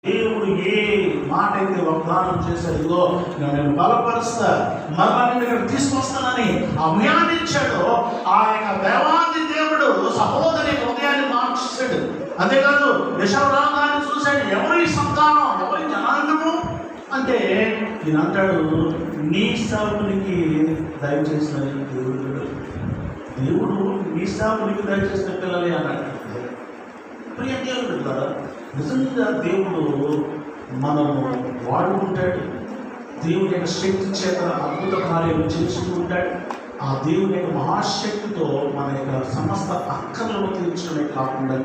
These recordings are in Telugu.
దేవుడు ఏ మాట అయితే వాగ్దానం చేశాడు, ఇదిగో నేను బలపరుస్తా, మరలా నేను ఇక్కడ తీసుకొస్తానని అభయాన్ని ఇచ్చాడో ఆ యొక్క దేవాది దేవుడు సహోదరి హృదయాన్ని మార్చేశాడు. అంతేకాదు యశోరాగాన్ని చూశాడు, ఎవరి సంతానం, ఎవరి జనాంగము అంటే ఈయన అంటాడు, నీ సేవకునికి దయచేసిన దేవుడు, దేవుడు నీ సేవకునికి దయచేసిన పిల్లలే అన్నాడు. ప్రియ దేవుడు కదా, నిజంగా దేవుడు మనము వాడుకుంటాడు. దేవుని యొక్క శక్తి చేత అద్భుత కార్యాలు చేస్తూ ఉంటాడు. ఆ దేవుని యొక్క మహాశక్తితో మన యొక్క సమస్త అక్కర్లను తీర్చడమే కాకుండా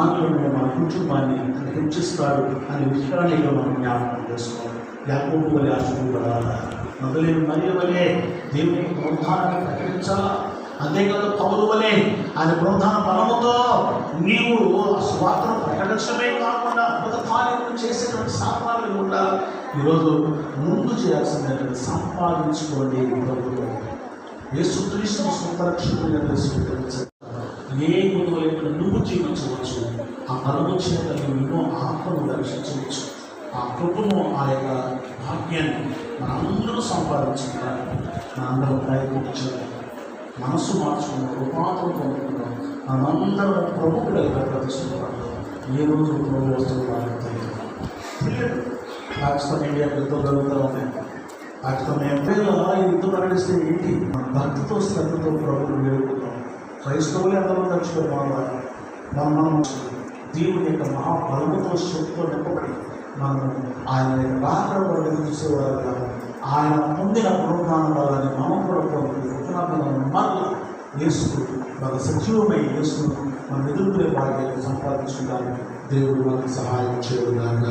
మనలను, మన కుటుంబాన్ని హెచ్చిస్తాడు అనే విషయాన్ని మనం జ్ఞాపకం చేసుకోవాలి. యాకోబు వలె ఆశపడాలా, మొదలైన మరియు వలె దేవుని ప్రోత్సాహాన్ని ప్రకటించాలా. అంతేకాదు పౌలు వలె ఆయన ప్రోత్సాహ బలముతో నీవు స్వార్థను ప్రకటించడమే కాకుండా అద్భుత కార్యములు చేసేటువంటి సాధనాలు కూడా ఈరోజు ముందు చేయాల్సిందంటే సంపాదించుకోండి. యేసుక్రీస్తును సొంత రక్షకుడిగా స్వీకరించాలి. ఏ గురువు లేకుండా నువ్వు జీవించవచ్చు. ఆ బలము చేత ఎన్నో ఆత్మను దర్శించవచ్చు. ఆ కృపను, ఆ యొక్క భాగ్యాన్ని మనందరూ సంపాదించుకుంటారు. మనందరం ప్రయత్నించాలి. మనసు మార్చుకున్నాం, రూపాంతరం పొందుకున్నాం. మనందరం ప్రభువులుగా ప్రదర్శించుకుంటాం. ఏ రోజు ప్రభు వస్తువులు తెలియదు. పాకిస్తాన్ ఇండియాకి యుద్ధం జరుగుతూ ఉన్నాయి. పాకిస్తాన్ ఎంపీలో యుద్ధం ప్రకటిస్తే ఏంటి? మన భక్తితో శ్రద్ధతో ప్రభుత్వం వేడుకుంటాం. క్రైస్తవులు ఎంతమంది చచ్చిపోయి మనం దేవుని యొక్క మహాబలముతో శక్తితో నింపబడి మనము ఆయన యొక్క రాకడ చూసేవారుగా ఆయన పొందిన పునరుద్ధాన బలాన్ని మనం కూడా పొందుతున్నాం. మరలా యేసు మన సజీవమై యేసును మనం ఎదుర్కొనే భాగ్యాన్ని సంపాదించడానికి దేవుడు మనకు సహాయం చేయడానికి